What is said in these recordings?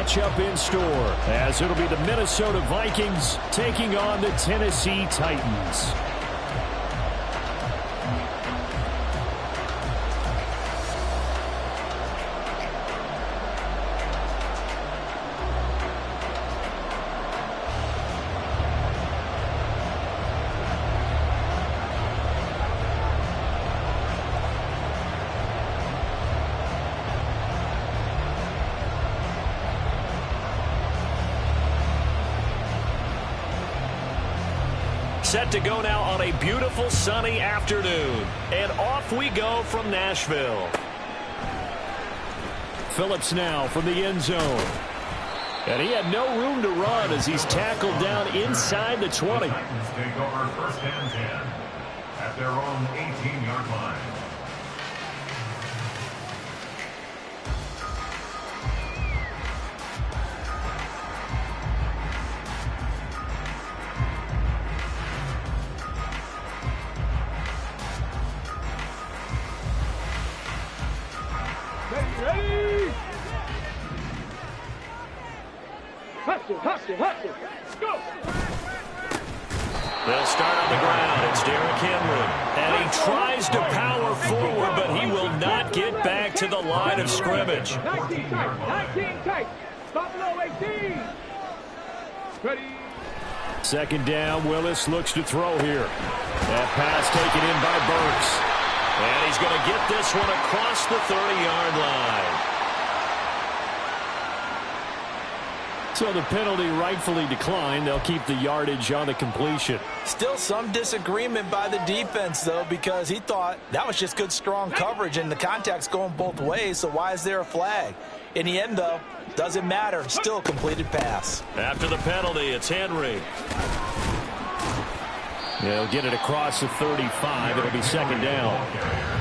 matchup in store, as it'll be the Minnesota Vikings taking on the Tennessee Titans. Set to go now on a beautiful sunny afternoon. And off we go from Nashville. Phillips now from the end zone. And he had no room to run as he's tackled down inside the 20. Titans take over first and 10 at their own 18-yard line. Ready? Hustle, go! They'll start on the ground. It's Derrick Henry. And he tries to power forward, but he will not get back to the line of scrimmage. 19 tight. Stop below 18. Ready? Second down, Willis looks to throw here. That pass taken in by Burks. And he's going to get this one across the 30-yard line. So the penalty rightfully declined. They'll keep the yardage on the completion. Still some disagreement by the defense, though, because he thought that was just good, strong coverage, and the contact's going both ways, so why is there a flag? In the end, though, doesn't matter. Still a completed pass. After the penalty, it's Henry. They'll get it across the 35. It'll be second down.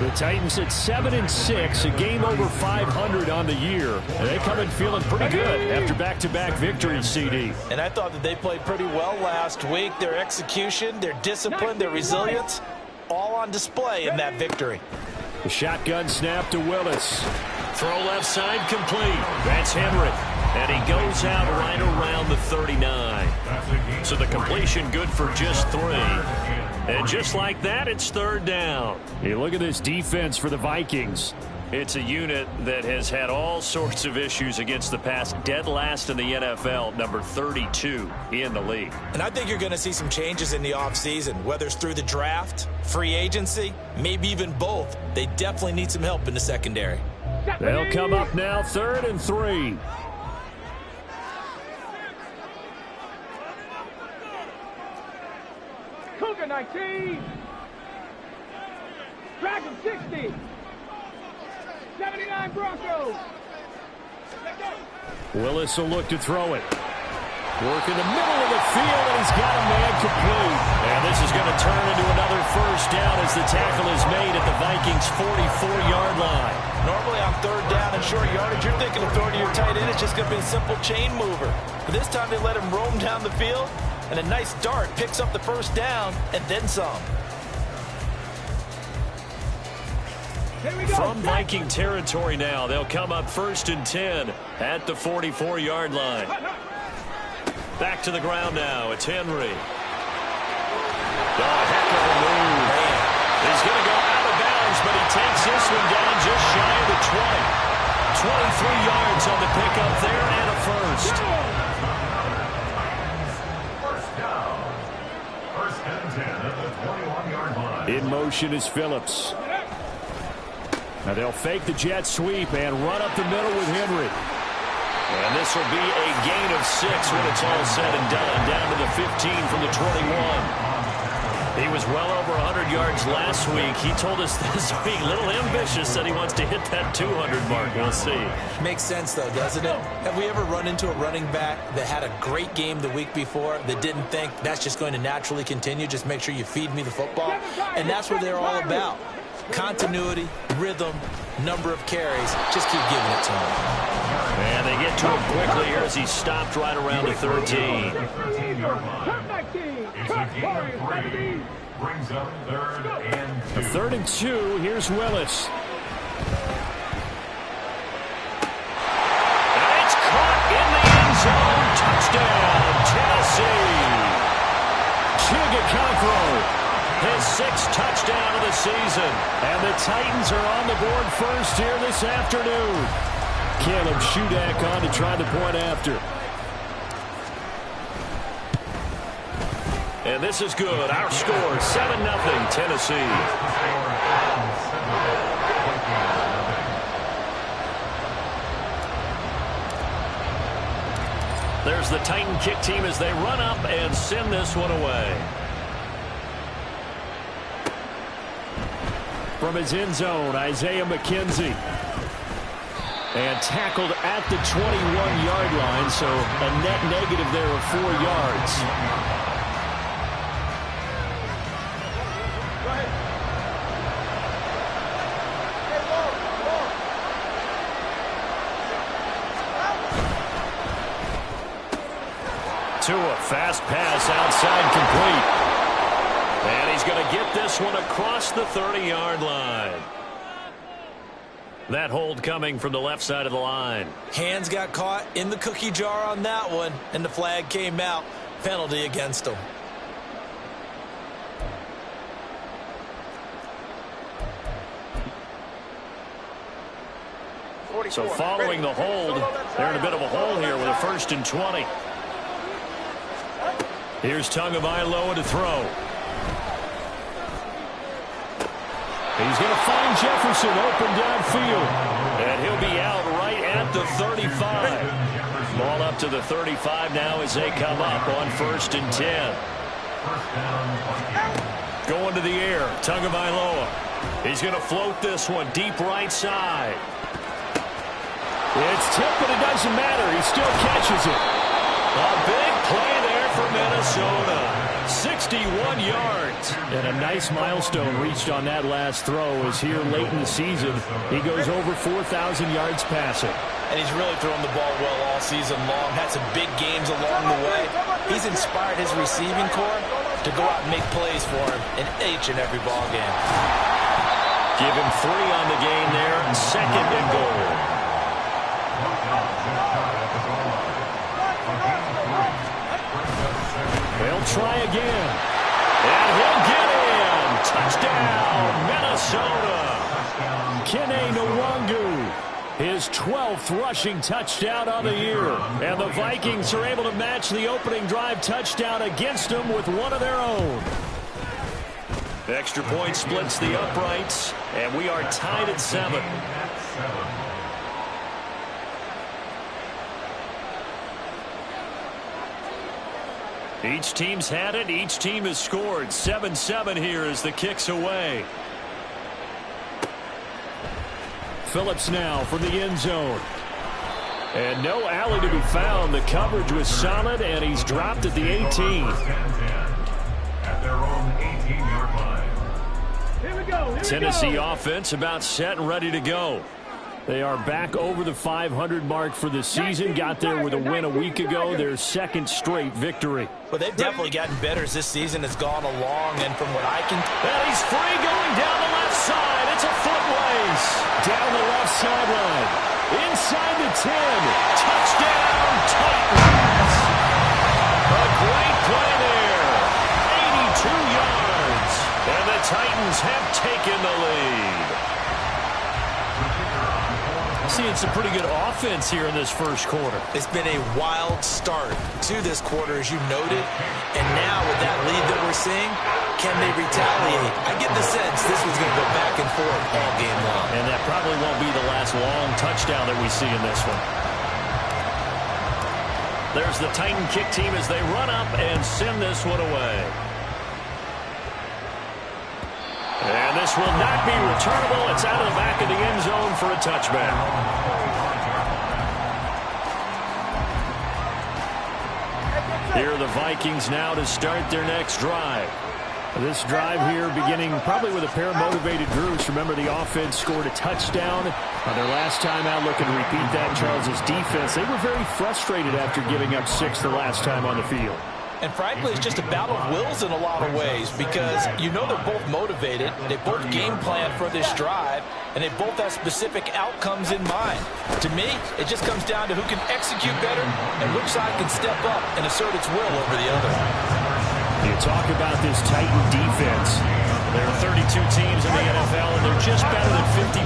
The Titans at 7-6, a game over 500 on the year. And they come in feeling pretty good after back-to-back victories, CD. And I thought that they played pretty well last week. Their execution, their discipline, their resilience, all on display in that victory. The shotgun snap to Willis. Throw left side complete. That's Henry. And he goes out right around the 39. So the completion good for just 3. And just like that, it's third down. Hey, look at this defense for the Vikings. It's a unit that has had all sorts of issues against the pass. Dead last in the NFL, number 32 in the league. And I think you're going to see some changes in the offseason, whether it's through the draft, free agency, maybe even both. They definitely need some help in the secondary. They'll come up now, 3rd and 3. Cougar 19. Dragon 60. 79 Broncos. Willis will look to throw it. Work in the middle of the field, and he's got a man complete. And this is going to turn into another first down as the tackle is made at the Vikings' 44-yard line. Normally on third down and short yardage, you're thinking of throwing to your tight end. It's just going to be a simple chain mover. But this time they let him roam down the field, and a nice dart picks up the first down and then some. From Viking territory now, they'll come up 1st and 10 at the 44-yard line. Back to the ground now. It's Henry. Oh, heck of a move. He's going to go out of bounds, but he takes this one down just shy of the 20. 23 yards on the pickup there and a first. First down. First and 10 at the 21-yard line. In motion is Phillips. Now they'll fake the jet sweep and run up the middle with Henry. And this will be a gain of 6 when it's all said and done. Down to the 15 from the 21. He was well over 100 yards last week. He told us this week, a little ambitious, said he wants to hit that 200 mark. We'll see. Makes sense, though, doesn't it? Have we ever run into a running back that had a great game the week before that didn't think that's just going to naturally continue? Just make sure you feed me the football. And that's what they're all about. Continuity, rhythm, number of carries. Just keep giving it to him. And they get to him quickly here as he stopped right around the 13. Brings up 3rd and 2. A 3rd and 2. Here's Willis. And it's caught in the throw. His 6th touchdown of the season. And the Titans are on the board first here this afternoon. Caleb Shudak on to try the point after. And this is good. Our score, 7-0 Tennessee. There's the Titan kick team as they run up and send this one away. From his end zone, Isaiah McKenzie. And tackled at the 21-yard line, so a net negative there of 4 yards. To a fast pass outside complete. And he's going to get this one across the 30-yard line. That hold coming from the left side of the line. Hands got caught in the cookie jar on that one, and the flag came out. Penalty against him. So following the hold, they're in a bit of a hole here with a 1st and 20. Here's Tagovailoa to throw. He's going to find Jefferson open downfield. And he'll be out right at the 35. Ball up to the 35 now as they come up on 1st and 10. Going to the air, Tagovailoa. He's going to float this one deep right side. It's tipped, but it doesn't matter. He still catches it. A big play there for Minnesota. 61 yards. And a nice milestone reached on that last throw as here late in the season, he goes over 4,000 yards passing. And he's really thrown the ball well all season long. Had some big games along the way. He's inspired his receiving corps to go out and make plays for him in each and every ball game. Give him 3 on the game there. 2nd and goal. They'll try again. And he'll get in. Touchdown, Minnesota. Kene Nwangu, his 12th rushing touchdown on the year. And the Vikings are able to match the opening drive touchdown against them with one of their own. Extra point splits the uprights, and we are tied at 7. Each team's had it. Each team has scored. 7-7 here as the kick's away. Phillips now from the end zone. And no alley to be found. The coverage was solid, and he's dropped at the 18. At their own 18-yard line. Here we go. Tennessee offense about set and ready to go. They are back over the 500 mark for the season. Got there with a win a week ago. Their 2nd straight victory. But they've definitely gotten better as this season has gone along. And from what I can... And he's free going down the left side. It's a foot race. Down the left sideline. Inside the 10. Touchdown, Titans. A great play there. 82 yards. And the Titans have taken the lead. Seeing some pretty good offense here in this first quarter. It's been a wild start to this quarter, as you noted. And now with that lead that we're seeing, can they retaliate? I get the sense this was going to go back and forth all game long. And that probably won't be the last long touchdown that we see in this one. There's the Titan kick team as they run up and send this one away. And this will not be returnable. It's out of the back of the end zone for a touchback. Here are the Vikings now to start their next drive. This drive here beginning probably with a pair of motivated groups. Remember, the offense scored a touchdown on their last time out. Looking to repeat that. Charles's defense, they were very frustrated after giving up 6 the last time on the field. And frankly, it's just a battle of wills in a lot of ways because you know they're both motivated. They both game plan for this drive, and they both have specific outcomes in mind. To me, it just comes down to who can execute better and which side can step up and assert its will over the other. You talk about this Titan defense. There are 32 teams in the NFL, and they're just better than 50%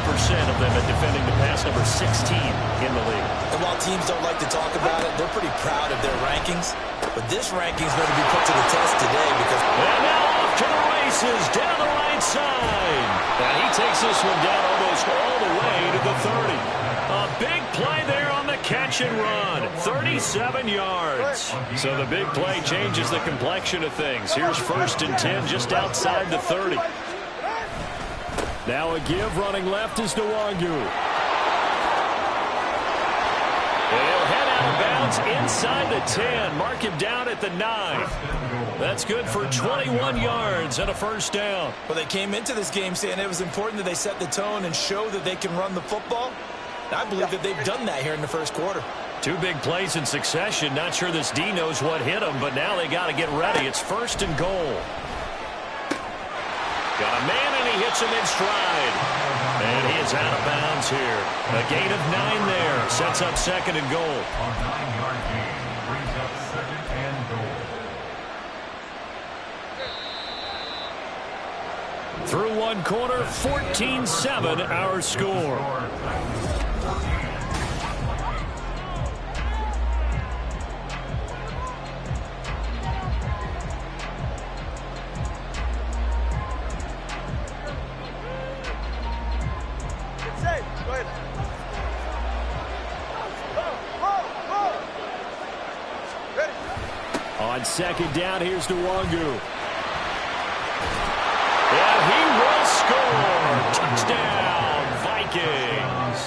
of them at defending the pass, number 16 in the league. And while teams don't like to talk about it, they're pretty proud of their rankings. But this ranking is going to be put to the test today because... And now off to the races, down the right side. And he takes this one down almost all the way to the 30. A big play there on the catch and run. 37 yards. So the big play changes the complexion of things. Here's 1st and 10 just outside the 30. Now a give running left is Nwangu. And he'll head out of bounds inside the 10. Mark him down at the 9. That's good for 21 yards and a 1st down. Well, they came into this game saying it was important that they set the tone and show that they can run the football. I believe that they've done that here in the 1st quarter. 2 big plays in succession. Not sure this D knows what hit them, but now they got to get ready. It's 1st and goal. Got a man, and he hits him in stride. And he is out of bounds here. A gain of 9 there. Sets up 2nd and goal. A 9-yard gain brings up 2nd and goal. Through one quarter, 14-7 our score. On 2nd down, here's Nwangu. And he will score. Touchdown, Vikings.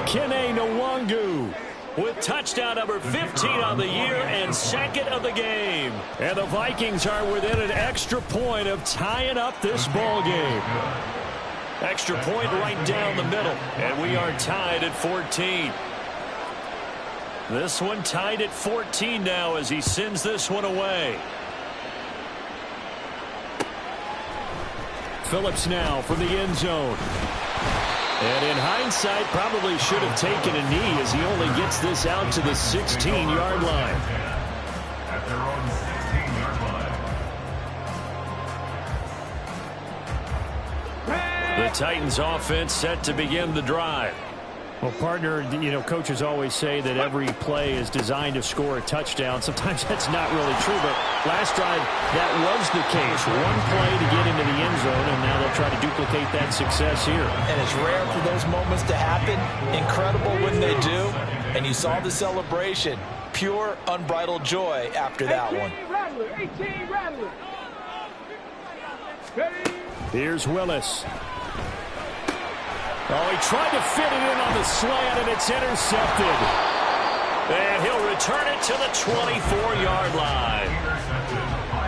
Kene Nwangu With touchdown number 15 on the year and 2nd of the game. And the Vikings are within an extra point of tying up this ball game. Extra point right down the middle. And we are tied at 14. This one tied at 14 now as he sends this one away. Phillips now from the end zone. And in hindsight, probably should have taken a knee as he only gets this out to the 16-yard line. At their own 16-yard line. The Titans offense set to begin the drive. Well, partner, you know, coaches always say that every play is designed to score a touchdown. Sometimes that's not really true, but last drive, that was the case. One play to get into the end zone, and now they'll try to duplicate that success here. And it's rare for those moments to happen. Incredible when they do. And you saw the celebration. Pure, unbridled joy after that one. 18 Rattler. Here's Willis. Oh, he tried to fit it in on the slant, and it's intercepted. And he'll return it to the 24-yard line.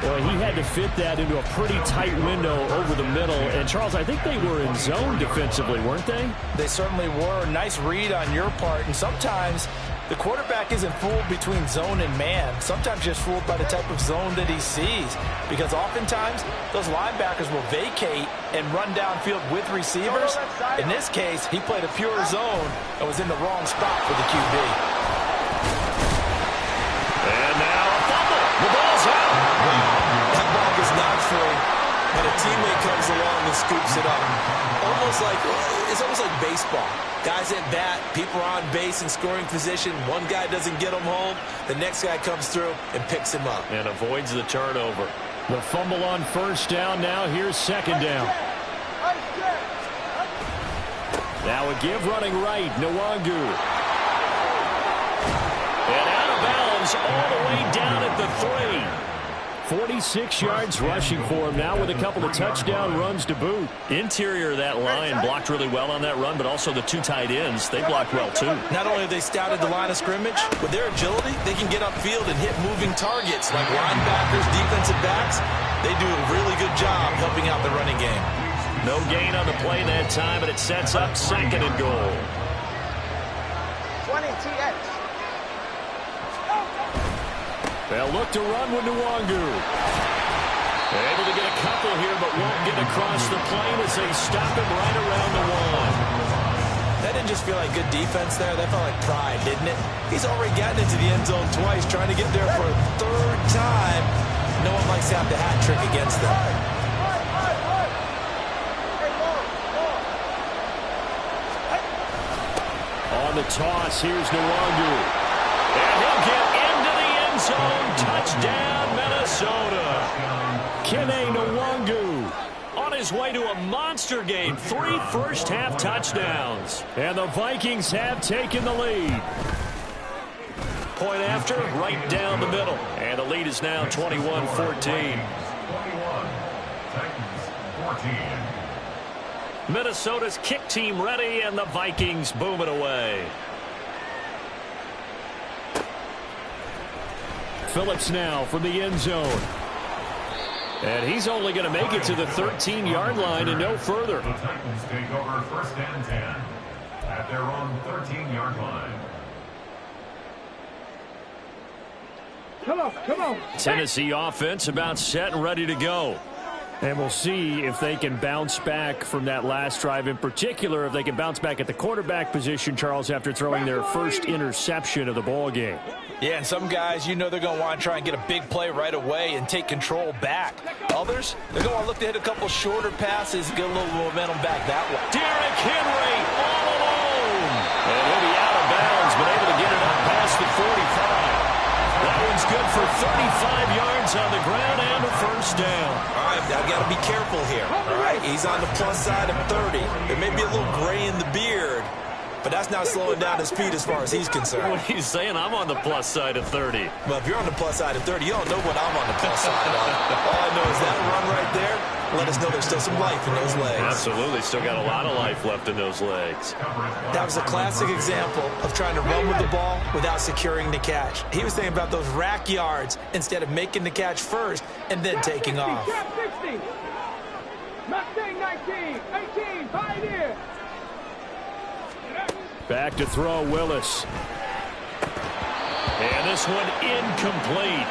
Well, he had to fit that into a pretty tight window over the middle. And, Charles, I think they were in zone defensively, weren't they? They certainly were. Nice read on your part. And sometimes the quarterback isn't fooled between zone and man. Sometimes just fooled by the type of zone that he sees. Because oftentimes, those linebackers will vacate and run downfield with receivers. In this case, he played a pure zone and was in the wrong spot for the QB. And now a fumble. The ball's out. That ball is not free, but a teammate comes along and scoops it up. It's almost like baseball. Guys at bat, people are on base in scoring position. One guy doesn't get him home. The next guy comes through and picks him up. And avoids the turnover. The fumble on 1st down. Now here's 2nd down. Now a give running right. Nwangu. And out of bounds all the way down at the 3. 46 yards rushing for him now with a couple of touchdown runs to boot. Interior of that line blocked really well on that run, but also the 2 tight ends, they blocked well too. Not only have they scouted the line of scrimmage, with their agility, they can get upfield and hit moving targets like linebackers, defensive backs. They do a really good job helping out the running game. No gain on the play that time, but it sets up 2nd and goal. 20 TX. They'll look to run with Nwangu. They're able to get a couple here, but won't get across the plane as they stop him right around the 1. That didn't just feel like good defense there. That felt like pride, didn't it? He's already gotten into the end zone twice, trying to get there for a 3rd time. No one likes to have the hat trick against them. On the toss, here's Nwangu. And he'll get into the end zone. Touchdown, Minnesota. Kene Nwangu on his way to a monster game. 3 first-half touchdowns. And the Vikings have taken the lead. Point after, right down the middle. And the lead is now 21-14. 21. Titans 14. Minnesota's kick team ready, and the Vikings boom it away. Phillips now from the end zone. And he's only going to make it to the 13-yard line and no further. The Titans take over 1st and 10 at their own 13-yard line. Come on. Tennessee offense about set and ready to go. And we'll see if they can bounce back from that last drive. In particular, if they can bounce back at the quarterback position, Charles, after throwing their first interception of the ball game. Yeah, and some guys, you know they're going to want to try and get a big play right away and take control back. Others, they're going to want to look to hit a couple shorter passes, get a little momentum back that way. Derrick Henry all alone. And he'll be out of bounds, but able to get it up past the 45. That one's good for 35 yards on the ground and a first down. All right, I've got to be careful here. All right, he's on the plus side of 30. There may be a little gray in the beard, but that's not slowing down his speed as far as he's concerned. What are you saying? I'm on the plus side of 30. Well, if you're on the plus side of 30, you don't know what I'm on the plus side of. All I know is that run right there, let us know there's still some life in those legs. Absolutely. Still got a lot of life left in those legs. That was a classic example of trying to run with the ball without securing the catch. He was thinking about those rack yards instead of making the catch first and then taking off. 60. Mustang 19, 18, Pioneer. Back to throw, Willis. And this one incomplete.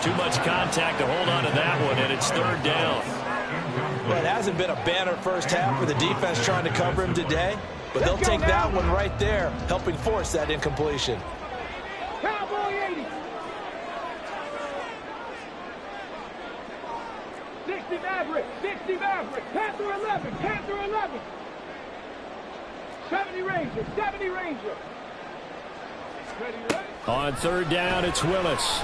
Too much contact to hold on to that one, and it's 3rd down. Well, it hasn't been a banner first half for the defense trying to cover him today, but they'll take that one right there, helping force that incompletion. Cowboy 80. 60 Maverick, Panther 11. 70 Ranger. On 3rd down, it's Willis.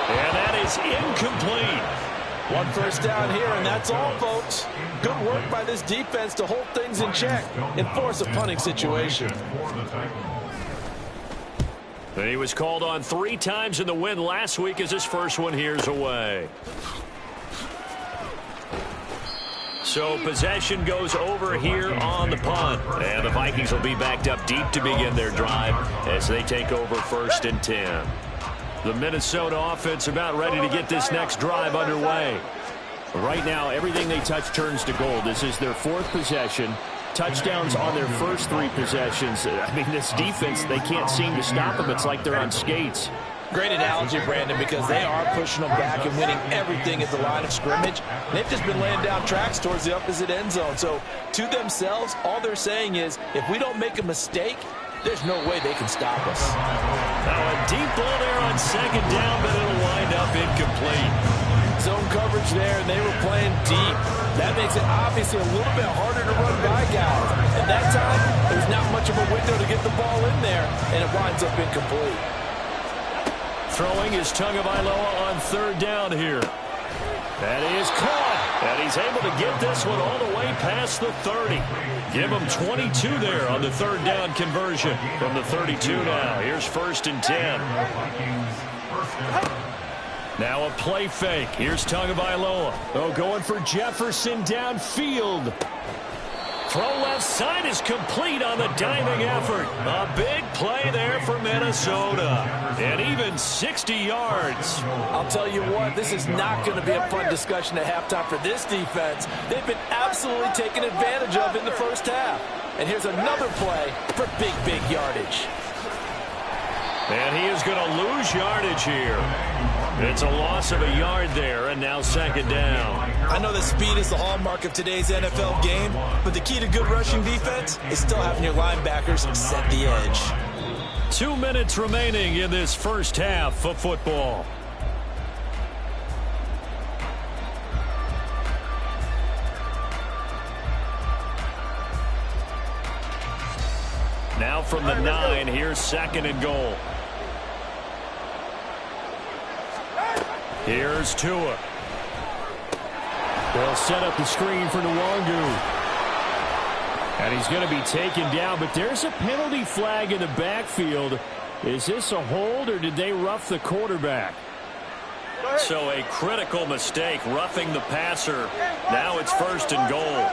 And that is incomplete. 1 first down here, and that's all, folks. Good work by this defense to hold things in check and force a punting situation. And he was called on 3 times in the win last week as his first one here's away. So possession goes over here on the punt. And the Vikings will be backed up deep to begin their drive as they take over 1st and 10. The Minnesota offense about ready to get this next drive underway. Right now, everything they touch turns to gold. This is their 4th possession. Touchdowns on their first 3 possessions. I mean, this defense, they can't seem to stop them. It's like they're on skates. Great analogy, Brandon, because they are pushing them back and winning everything at the line of scrimmage. They've just been laying down tracks towards the opposite end zone. So to themselves, all they're saying is, if we don't make a mistake, there's no way they can stop us. Now a deep ball there on 2nd down, but it'll wind up incomplete. Zone coverage there, and they were playing deep. That makes it obviously a little bit harder to run by guys. At that time, there's not much of a window to get the ball in there, and it winds up incomplete. Throwing is Tagovailoa on 3rd down here. That is caught. And he's able to get this one all the way past the 30. Give him 22 there on the 3rd down conversion from the 32 now. Here's 1st and 10. Now a play fake. Here's Tagovailoa. Oh, going for Jefferson downfield. Throw left side is complete on the diving effort. A big play there for Minnesota. And even 60 yards. I'll tell you what, this is not going to be a fun discussion at halftime for this defense. They've been absolutely taken advantage of in the first half. And here's another play for big yardage. And he is going to lose yardage here. It's a loss of a yard there, and now 2nd down. I know that speed is the hallmark of today's NFL game, but the key to good rushing defense is still having your linebackers set the edge. 2 minutes remaining in this first half of football. Now from the 9, here's 2nd and goal. Here's Tua. They'll set up the screen for Nwangu. And he's going to be taken down, but there's a penalty flag in the backfield. Is this a hold, or did they rough the quarterback? So a critical mistake, roughing the passer. Now it's 1st and goal.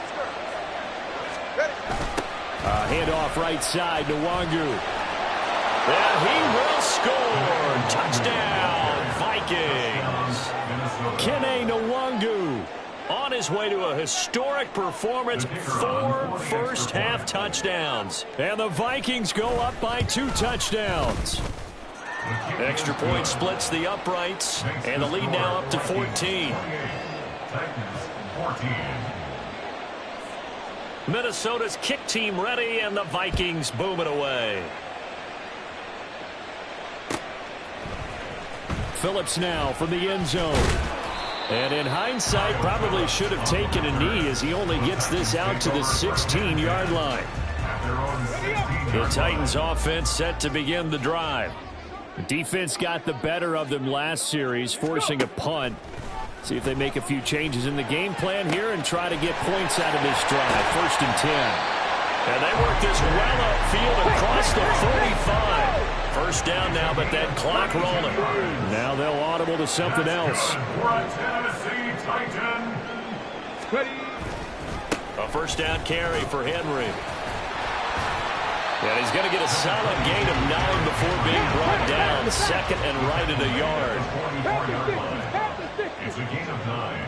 Handoff right side, Nwangu. And he will score. Touchdown, Vikings. Kene Nwangu. On his way to a historic performance, 4 first-half touchdowns. And the Vikings go up by 2 touchdowns. Extra point splits the uprights, and the lead now up to 14. Minnesota's kick team ready, and the Vikings boom it away. Phillips now from the end zone. And in hindsight, probably should have taken a knee as he only gets this out to the 16-yard line. The Titans offense set to begin the drive. The defense got the better of them last series, forcing a punt. See if they make a few changes in the game plan here and try to get points out of this drive. 1st and 10. And they work this well upfield across the 45. First down now, but that clock rolling. Now they'll audible to something else. A first down carry for Henry. And he's going to get a solid gain of 9 before being brought down. 2nd and right at a yard. It's a gain of 9.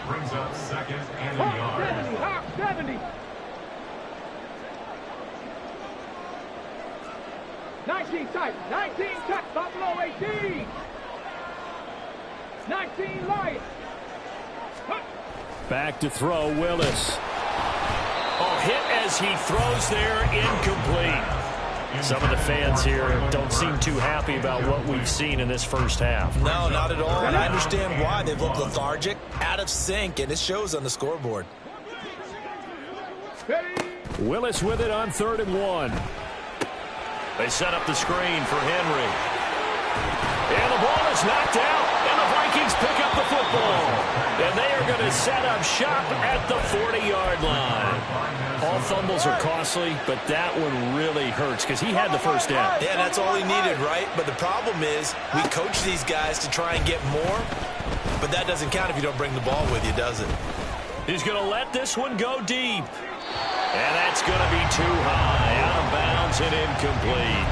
Brings up 2nd and a yard. 70. 19 Titans, 19 Titans, Buffalo 18. 19 Lions. Back to throw, Willis. Oh, hit as he throws there, incomplete. Some of the fans here don't seem too happy about what we've seen in this first half. No, not at all, and I understand why. They've looked lethargic, out of sync, and it shows on the scoreboard. Willis with it on 3rd and 1. They set up the screen for Henry. And the ball is knocked out, and the Vikings pick up the football. And they are going to set up shop at the 40-yard line. All fumbles are costly, but that one really hurts because he had the first down. Yeah, that's all he needed, right? But the problem is we coach these guys to try and get more, but that doesn't count if you don't bring the ball with you, does it? He's going to let this one go deep. And that's going to be too high, out of bounds and incomplete.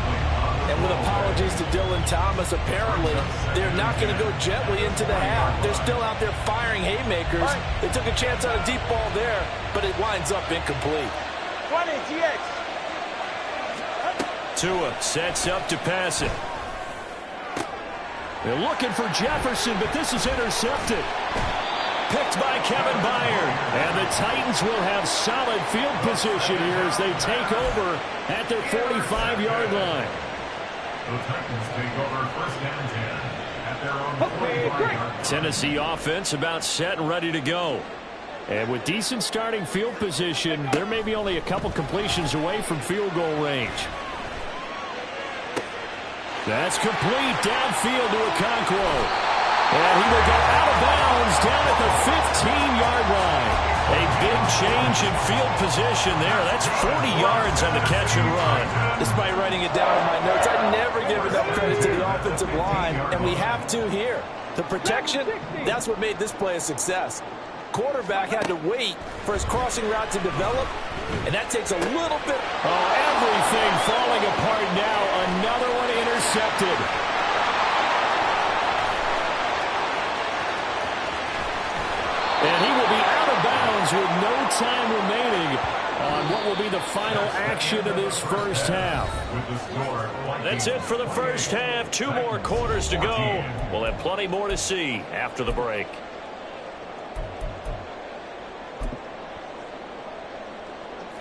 And with apologies to Dylan Thomas, apparently they're not going to go gently into the half. They're still out there firing haymakers. They took a chance on a deep ball there, but it winds up incomplete. Tua sets up to pass it. They're looking for Jefferson, but this is intercepted. Picked by Kevin Byard. And the Titans will have solid field position here as they take over at their 45-yard line. The Titans take over 1st and 10 at their own 45-yard. Tennessee offense about set and ready to go. And with decent starting field position, they're maybe only a couple completions away from field goal range. That's complete downfield to Okonkwo. And he will go out of bounds down at the 15-yard line. A big change in field position there. That's 40 yards on the catch and run. Despite writing it down in my notes, I never give enough credit to the offensive line, and we have to here. The protection, that's what made this play a success. Quarterback had to wait for his crossing route to develop, and that takes a little bit. Oh, everything falling apart now. Another one intercepted. And he will be out of bounds with no time remaining on what will be the final action of this first half. That's it for the first half. 2 more quarters to go. We'll have plenty more to see after the break.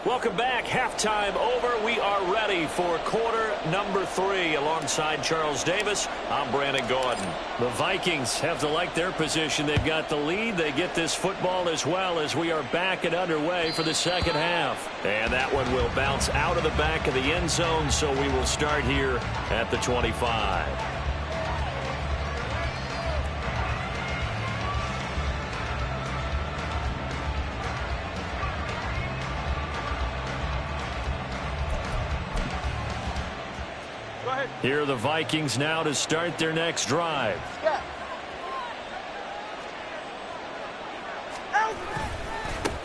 Welcome back. Halftime over. We are ready for quarter number 3. Alongside Charles Davis, I'm Brandon Gaudin. The Vikings have to like their position. They've got the lead. They get this football as well as we are back and underway for the second half. And that one will bounce out of the back of the end zone, so we will start here at the 25. Here are the Vikings now to start their next drive.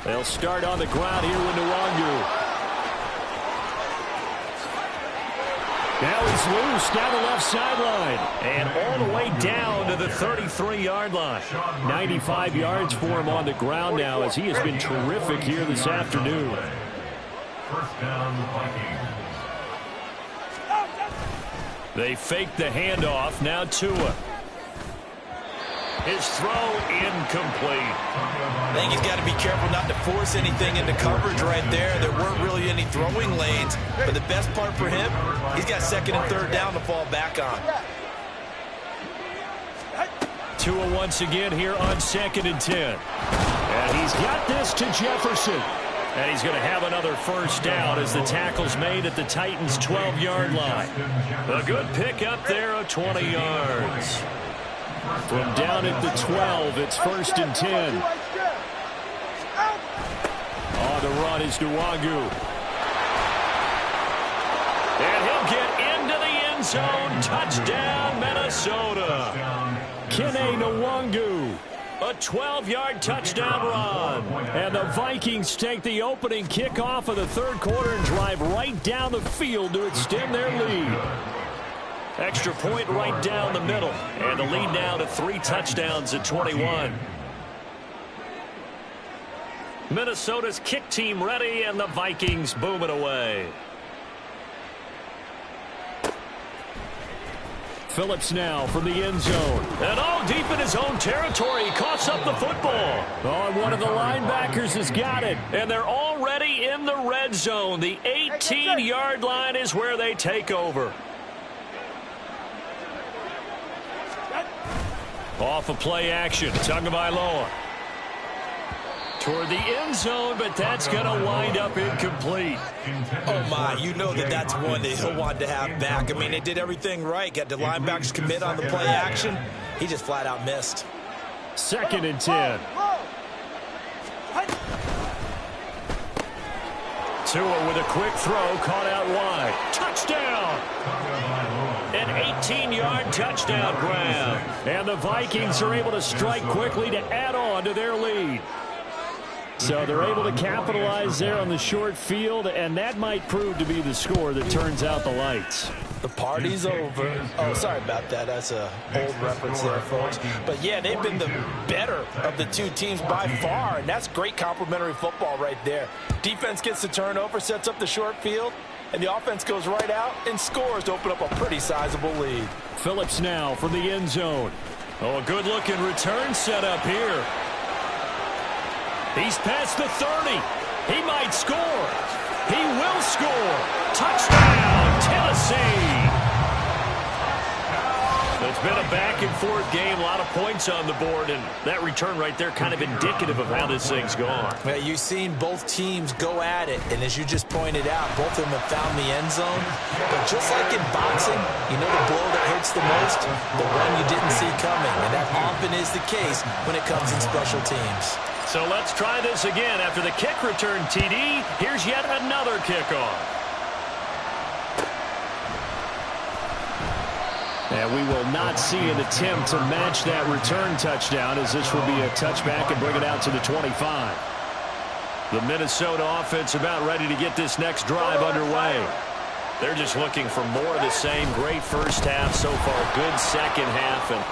They'll start on the ground here with Nwangu. Now he's loose down the left sideline. And all the way down to the 33-yard line. 95 yards for him on the ground now as he has been terrific here this afternoon. First down, Vikings. They fake the handoff. Now Tua. His throw incomplete. I think he's got to be careful not to force anything into coverage right there. There weren't really any throwing lanes. But the best part for him, he's got second and third down to fall back on. Tua once again here on 2nd and 10. And he's got this to Jefferson. And he's going to have another first down as the tackle's made at the Titans' 12-yard line. A good pickup there of 20 yards. From down at the 12, it's 1st and 10. On the run is Nwangu. And he'll get into the end zone. Touchdown, Minnesota. Kene Nwangu. A 12-yard touchdown run. And the Vikings take the opening kickoff of the third quarter and drive right down the field to extend their lead. Extra point right down the middle. And the lead now to 3 touchdowns at 21. Minnesota's kick team ready, and the Vikings boom it away. Phillips now from the end zone. And all deep in his own territory. He coughs up the football. Oh, and one of the linebackers has got it. And they're already in the red zone. The 18-yard line is where they take over. Off of play action. Tagovailoa. Toward the end zone, but that's going to wind up incomplete. Oh, my. You know that's one that he'll want to have back. I mean, they did everything right. Got the linebackers commit on the play action. He just flat out missed. 2nd and 10. Tua with a quick throw, caught out wide. Touchdown! An 18-yard touchdown grab. And the Vikings are able to strike quickly to add on to their lead. So they're able to capitalize there on the short field, and that might prove to be the score that turns out the lights. The party's over. Oh, sorry about that. That's an old reference there, folks. But, yeah, they've been the better of the two teams by far, and that's great complimentary football right there. Defense gets the turnover, sets up the short field, and the offense goes right out and scores to open up a pretty sizable lead. Phillips now from the end zone. Oh, a good-looking return set up here. He's past the 30. He might score. He will score. Touchdown, Tennessee. It's been a back-and-forth game, a lot of points on the board, and that return right there kind of indicative of how this thing's gone. Well, you've seen both teams go at it, and as you just pointed out, both of them have found the end zone. But just like in boxing, you know the blow that hurts the most? The one you didn't see coming, and that often is the case when it comes in special teams. So let's try this again. After the kick return, TD, here's yet another kickoff. And we will not see an attempt to match that return touchdown, as this will be a touchback and bring it out to the 25. The Minnesota offense about ready to get this next drive underway. They're just looking for more of the same. Great first half so far. Good second half. And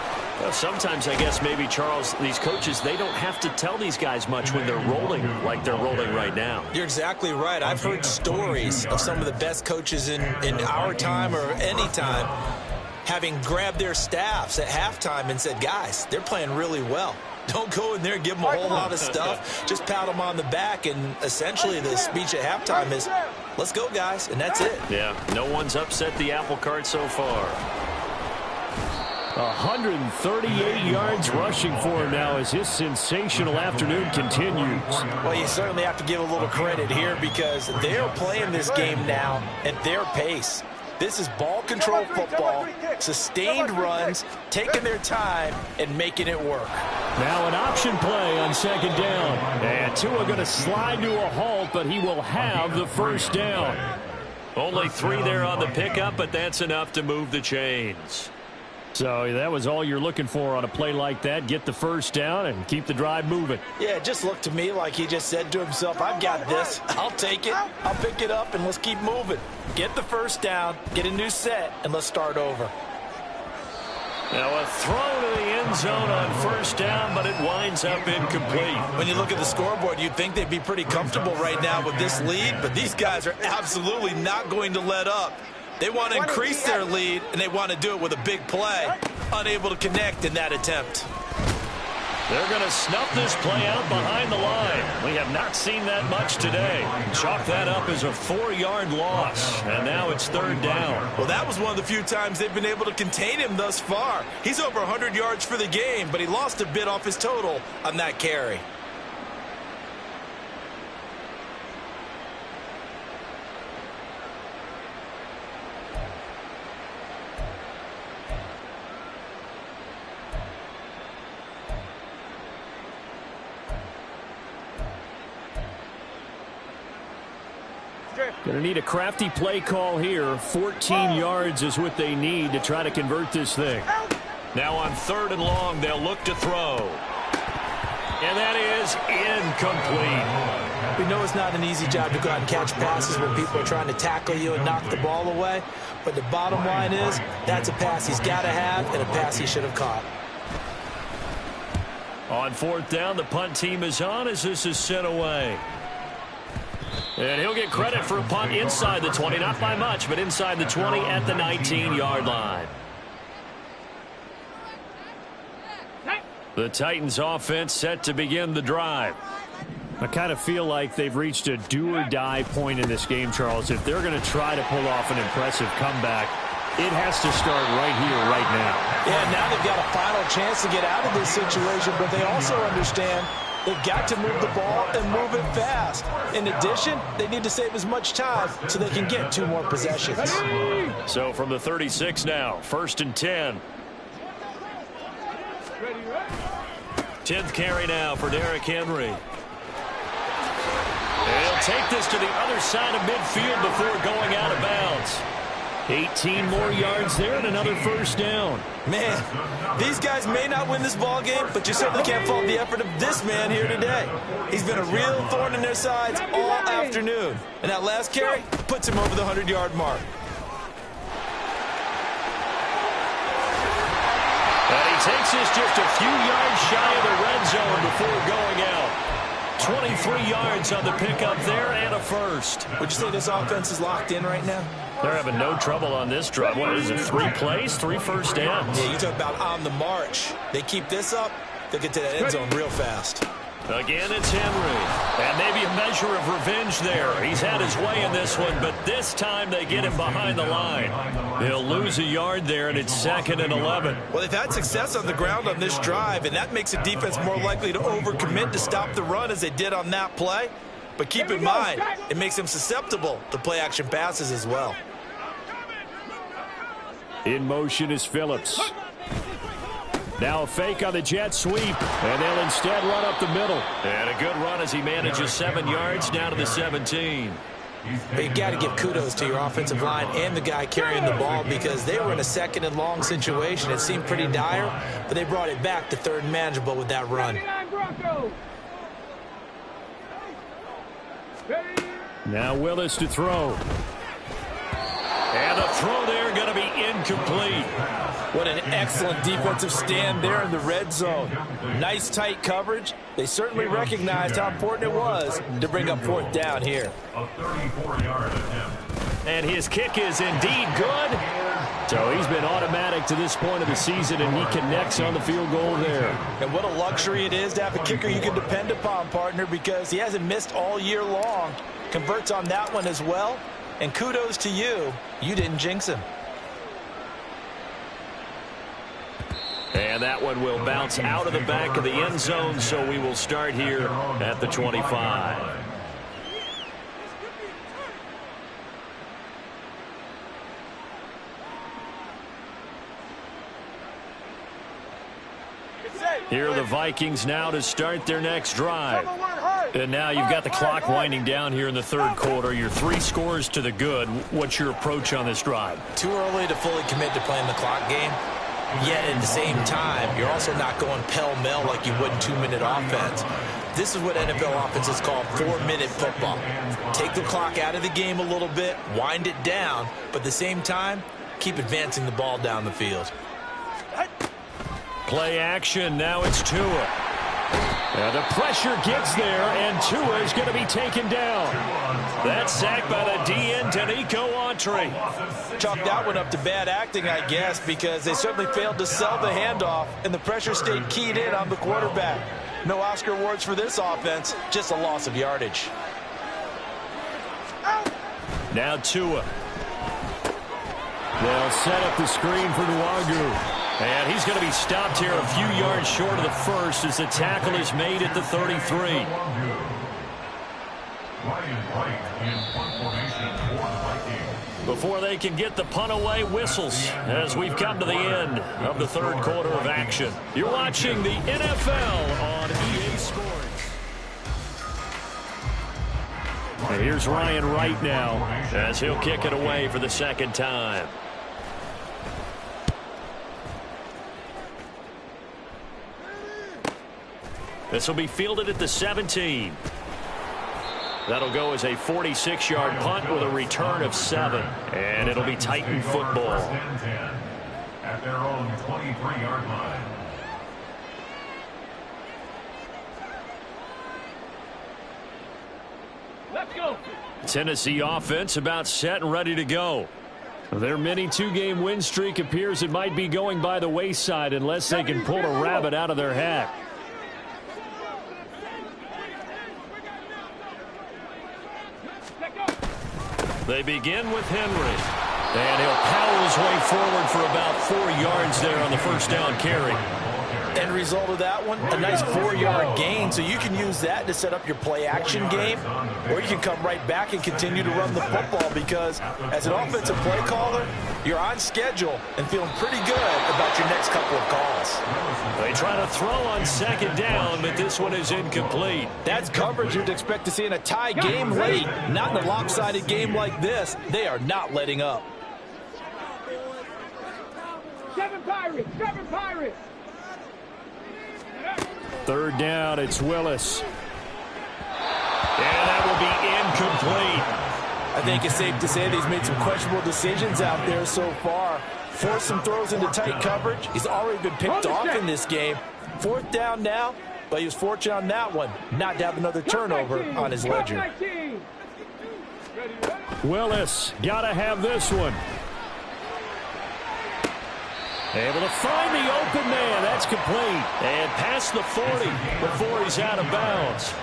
well, sometimes, I guess, maybe, Charles, these coaches, they don't have to tell these guys much when they're rolling like they're rolling right now. You're exactly right. I've heard stories of some of the best coaches in our time or any time having grabbed their staffs at halftime and said, guys, they're playing really well. Don't go in there and give them a whole lot of stuff. Just pat them on the back, and essentially the speech at halftime is, let's go, guys, and that's it. Yeah, no one's upset the apple cart so far. 138 yards rushing for him now as his sensational afternoon continues. Well, you certainly have to give a little credit here because they're playing this game now at their pace. This is ball control football, sustained runs, taking their time, and making it work. Now an option play on second down. And Tua going to slide to a halt, but he will have the first down. Only 3 there on the pickup, but that's enough to move the chains. So that was all you're looking for on a play like that. Get the first down and keep the drive moving. Yeah, it just looked to me like he just said to himself, I've got this. I'll take it. I'll pick it up, and let's keep moving. Get the first down, get a new set, and let's start over. Now a throw to the end zone on first down, but it winds up incomplete. When you look at the scoreboard, you'd think they'd be pretty comfortable right now with this lead, but these guys are absolutely not going to let up. They want to increase their lead, and they want to do it with a big play. Unable to connect in that attempt. They're going to snuff this play out behind the line. We have not seen that much today. Chalk that up as a 4-yard loss, and now it's third down. Well, that was one of the few times they've been able to contain him thus far. He's over 100 yards for the game, but he lost a bit off his total on that carry. Going to need a crafty play call here. 14 yards is what they need to try to convert this thing. Now on 3rd and long, they'll look to throw. And that is incomplete. We know it's not an easy job to go out and catch passes when people are trying to tackle you and knock the ball away. But the bottom line is, that's a pass he's got to have and a pass he should have caught. On 4th down, the punt team is on as this is sent away. And he'll get credit for a punt inside the 20, not by much, but inside the 20 at the 19-yard line. The Titans offense set to begin the drive. I kind of feel like they've reached a do-or-die point in this game, Charles. If they're going to try to pull off an impressive comeback, it has to start right here, right now. Yeah, now they've got a final chance to get out of this situation, but they also understand they've got to move the ball and move it fast. In addition, they need to save as much time so they can get 2 more possessions. So from the 36 now, 1st and 10. 10th carry now for Derrick Henry. And he'll take this to the other side of midfield before going out of bounds. 18 more yards there and another first down. Man, these guys may not win this ball game, but you certainly can't fault the effort of this man here today. He's been a real thorn in their sides all afternoon. And that last carry puts him over the 100-yard mark. And he takes this just a few yards shy of the red zone before going out. 23 yards on the pickup there and a first. Would you say this offense is locked in right now? They're having no trouble on this drive. What is it, 3 plays, 3 first downs? Yeah, you talk about on the march. They keep this up, they'll get to that end zone real fast. Again, it's Henry. And maybe a measure of revenge there. He's had his way in this one, but this time they get him behind the line. He'll lose a yard there, and it's 2nd and 11. Well, they've had success on the ground on this drive, and that makes a defense more likely to overcommit to stop the run as they did on that play. But keep in mind, it makes them susceptible to play-action passes as well. In motion is Phillips. Now a fake on the jet sweep, and they'll instead run up the middle. And a good run as he manages 7 yards down to the 17. You've got to give kudos to your offensive line and the guy carrying the ball because they were in a 2nd and long situation. It seemed pretty dire, but they brought it back to 3rd and manageable with that run. Now Willis to throw. And the throw there going to be incomplete. What an excellent defensive stand there in the red zone. Nice tight coverage. They certainly recognized how important it was to bring up 4th down here. A 34-yard attempt. And his kick is indeed good. So he's been automatic to this point of the season, and he connects on the field goal there. And what a luxury it is to have a kicker you can depend upon, partner, because he hasn't missed all year long. Converts on that one as well. And kudos to you. You didn't jinx him. And that one will bounce out of the back of the end zone, so we will start here at the 25. Here are the Vikings now to start their next drive. And now you've got the clock winding down here in the third quarter. You're 3 scores to the good. What's your approach on this drive? Too early to fully commit to playing the clock game. Yet at the same time, you're also not going pell-mell like you would in 2-minute offense. This is what NFL offenses call 4-minute football. Take the clock out of the game a little bit, wind it down, but at the same time, keep advancing the ball down the field. Play action. Now it's Tua. And the pressure gets there, and Tua is going to be taken down. That's sacked by the DN, Danico Autry. Chalk that one up to bad acting, I guess, because they certainly failed to sell the handoff, and the pressure stayed keyed in on the quarterback. No Oscar awards for this offense, just a loss of yardage. Now Tua. They'll set up the screen for Nwagu. And he's going to be stopped here a few yards short of the first as the tackle is made at the 33. Before they can get the punt away, whistles as we've come to the end of the third quarter of action. You're watching the NFL on EA Sports. And here's Ryan Wright now as he'll kick it away for the second time. This will be fielded at the 17. That'll go as a 46-yard punt with a return of 7. And it'll be Titan football. At their own 23-yard line. Let's go. Tennessee offense about set and ready to go. Their mini 2-game win streak appears it might be going by the wayside unless they can pull a rabbit out of their hat. They begin with Henry. And he'll power his way forward for about 4 yards there on the first down carry. End result of that one, a nice 4-yard gain, so you can use that to set up your play-action game, or you can come right back and continue to run the football because as an offensive play caller, you're on schedule and feeling pretty good about your next couple of calls. They try to throw on second down, but this one is incomplete. That's coverage you'd expect to see in a tie game late, not in a lopsided game like this. They are not letting up. 7 Pirates, 7 Pirates. Third down, it's Willis. And that will be incomplete. I think it's safe to say that he's made some questionable decisions out there so far. Forced some throws into tight coverage. He's already been picked off in this game. 4th down now, but he was fortunate on that one, not to have another turnover on his ledger. Willis, gotta have this one. Able to find the open man. That's complete. And past the 40 before he's out of bounds.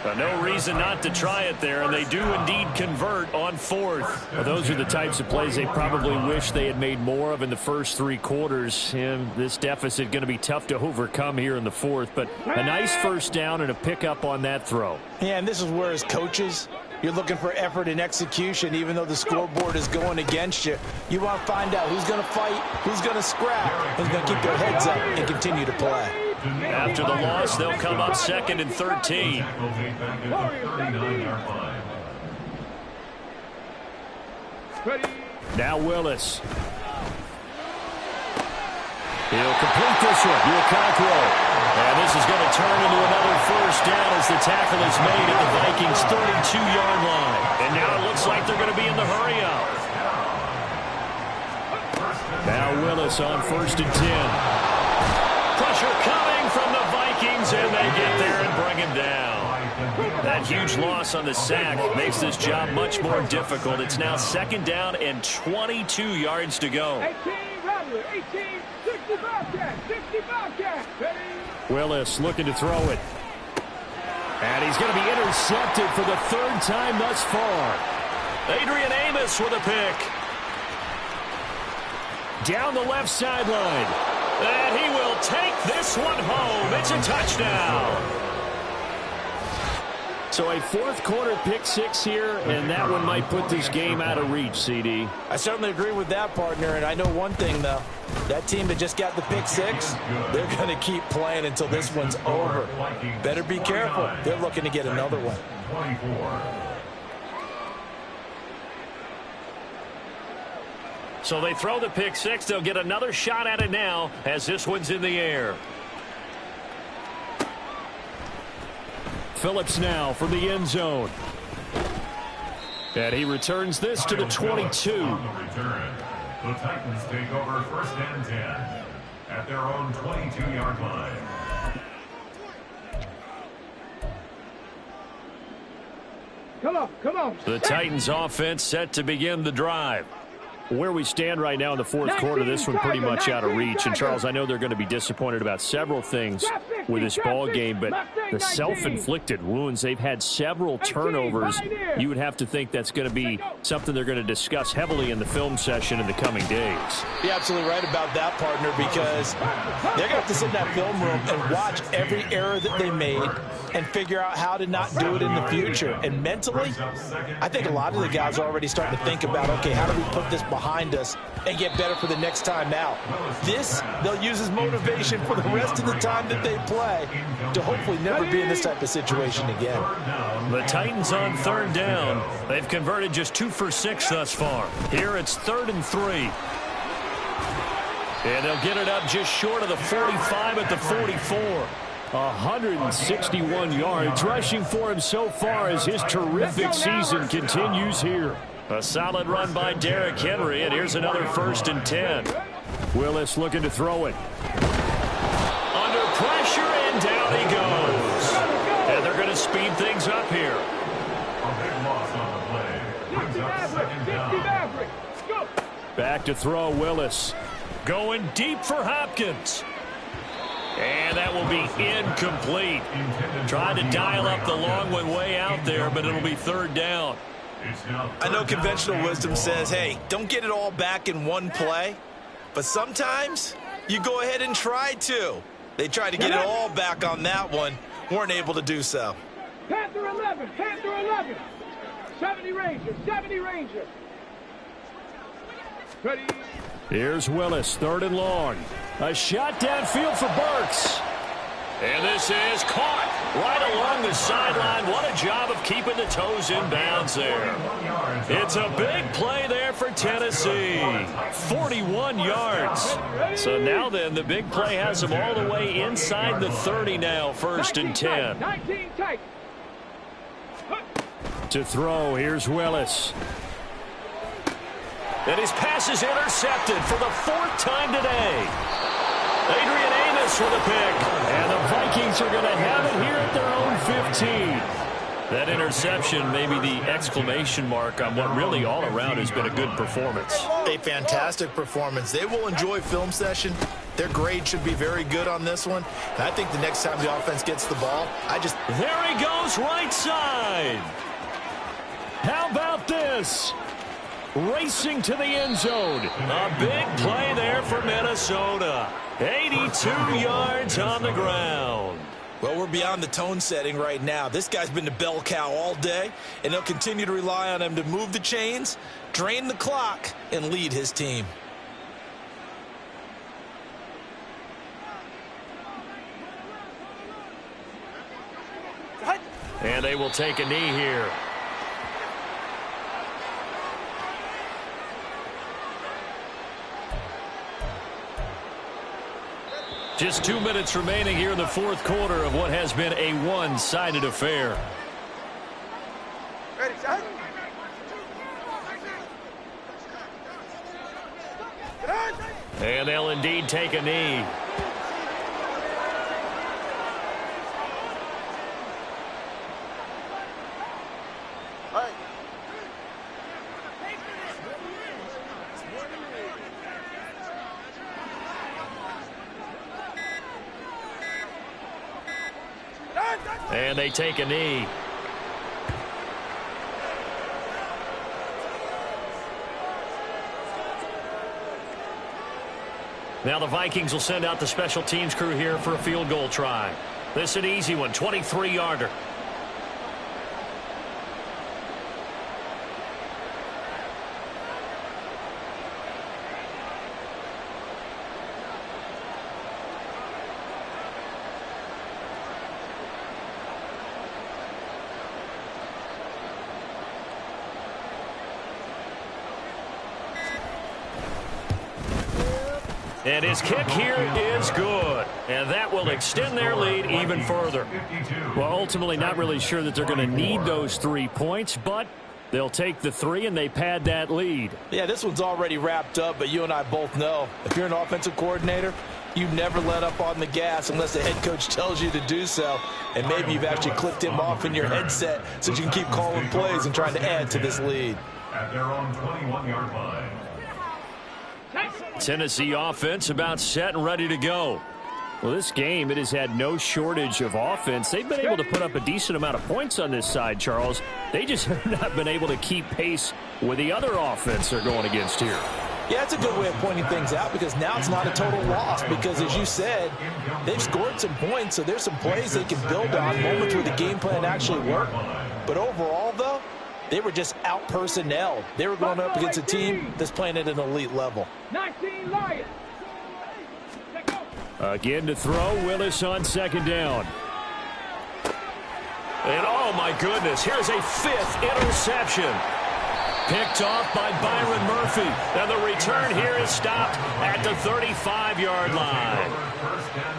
But no reason not to try it there, and they do indeed convert on 4th. Well, those are the types of plays they probably wish they had made more of in the first 3 quarters. And this deficit going to be tough to overcome here in the 4th. But a nice first down and a pickup on that throw. Yeah, and this is where as coaches, you're looking for effort and execution, even though the scoreboard is going against you. You want to find out who's going to fight, who's going to scrap, who's going to keep their heads up and continue to play. After the loss, they'll come up 2nd and 13. Now Willis. He'll complete this one. And this is going to turn into another first down as the tackle is made at the Vikings' 32-yard line. And now it looks like they're going to be in the hurry-up. Now Willis on 1st and 10. Pressure coming from the Vikings, and they get there and bring him down. That That huge loss on the sack makes this job much more difficult. It's now 2nd down and 22 yards to go. 18, Robert, 18, 60 Bobcat, 60 Bobcat. Willis looking to throw it. And he's going to be intercepted for the 3rd time thus far. Adrian Amos with a pick. Down the left sideline. And he will take this one home. It's a touchdown. So a 4th quarter pick 6 here, and that one might put this game out of reach, CD. I certainly agree with that, partner, and I know one thing, though. That team that just got the pick 6, they're going to keep playing until this one's over. Better be careful. They're looking to get another one. 24. So they throw the pick 6. They'll get another shot at it now as this one's in the air. Phillips now from the end zone. And he returns this to the 22. On the return, the Titans take over 1st and 10 at their own 22-yard line. Come on. The Titans offense set to begin the drive. Where we stand right now in the 4th quarter, this one pretty much out of reach. And, Charles, I know they're going to be disappointed about several things with this ball game, but the self-inflicted wounds, they've had several turnovers. You would have to think that's going to be something they're going to discuss heavily in the film session in the coming days. You're absolutely right about that, partner, because they're going to have to sit in that film room and watch every error that they made and figure out how to not do it in the future. And mentally, I think a lot of the guys are already starting to think about, okay, how do we put this behind us and get better for the next time out? This, they'll use as motivation for the rest of the time that they play to hopefully never be in this type of situation again. The Titans on 3rd down. They've converted just 2 for 6 thus far. Here it's 3rd and 3. And they'll get it up just short of the 45 at the 44. 161 yards rushing for him so far as his terrific season continues here. A solid run by Derrick Henry, and here's another 1st and 10. Willis looking to throw it. Under pressure, and down he goes. And they're going to speed things up here. A big loss on the play. Brings up 2nd down. Back to throw, Willis. Going deep for Hopkins. And that will be incomplete. Trying to dial up the long one way out there, but it'll be 3rd down. I know conventional wisdom says, hey, don't get it all back in one play. But sometimes you go ahead and try to. They tried to get it all back on that one. Weren't able to do so. Panther 11, Panther 11. 70 Ranger. Ready. Here's Willis, 3rd and long. A shot downfield for Burks. And this is caught right along the sideline. What a job of keeping the toes in bounds there. It's a big play there for Tennessee. 41 yards. So now then, the big play has them all the way inside the 30 now, 1st and 10. 19 tight. To throw, here's Willis. And his pass is intercepted for the 4th time today. Adrian Amos with a pick. And the Vikings are going to have it here at their own 15. That interception may be the exclamation mark on what really all around has been a good performance. A fantastic performance. They will enjoy film session. Their grade should be very good on this one. And I think the next time the offense gets the ball, There he goes, right side. How about this? Racing to the end zone. A big play there for Minnesota. 82 yards on the ground. Well, we're beyond the tone setting right now. This guy's been the bell cow all day, and they'll continue to rely on him to move the chains, drain the clock, and lead his team. And they will take a knee here. Just 2 minutes remaining here in the 4th quarter of what has been a one-sided affair. Ready, set. And they'll indeed take a knee. And they take a knee. Now the Vikings will send out the special teams crew here for a field goal try. This is an easy one, 23-yarder. And his kick here is good. And that will extend their lead even further. Well, ultimately not really sure that they're going to need those 3 points, but they'll take the 3 and they pad that lead. Yeah, this one's already wrapped up, but you and I both know if you're an offensive coordinator, you never let up on the gas unless the head coach tells you to do so. And maybe you've actually clicked him off in your headset so you can keep calling plays and trying to add to this lead. At their own 21-yard line. Tennessee offense about set and ready to go. Well, this game, it has had no shortage of offense. They've been able to put up a decent amount of points on this side, Charles. They just have not been able to keep pace with the other offense they're going against here. Yeah, that's a good way of pointing things out because now it's not a total loss because, as you said, they've scored some points, so there's some plays they can build on, moments where the game plan actually worked. But overall, though, they were just out-personnelled. They were going up against a team that's playing at an elite level. 19 Lions. Again to throw, Willis on second down. And oh my goodness, here's a 5th interception. Picked off by Byron Murphy. And the return here is stopped at the 35-yard line.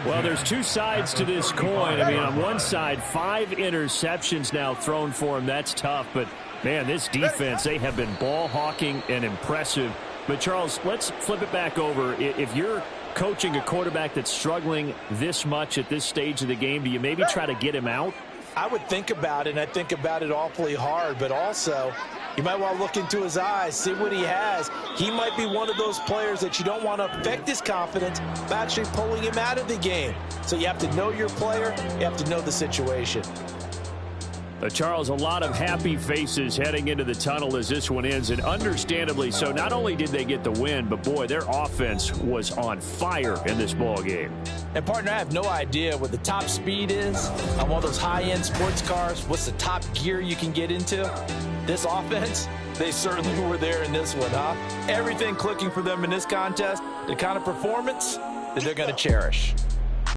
Well, there's two sides to this coin. I mean, on one side, 5 interceptions now thrown for him. That's tough. But, man, this defense, they have been ball hawking and impressive. But, Charles, let's flip it back over. If you're coaching a quarterback that's struggling this much at this stage of the game, do you maybe try to get him out? I would think about it, and I think about it awfully hard. But also, you might want to look into his eyes, see what he has. He might be one of those players that you don't want to affect his confidence by actually pulling him out of the game. So you have to know your player. You have to know the situation. Charles, a lot of happy faces heading into the tunnel as this one ends, and understandably so. Not only did they get the win, but, boy, their offense was on fire in this ball game. And, partner, I have no idea what the top speed is on one of those high-end sports cars. What's the top gear you can get into? This offense, they certainly were there in this one, huh? Everything clicking for them in this contest, the kind of performance that they're going to cherish.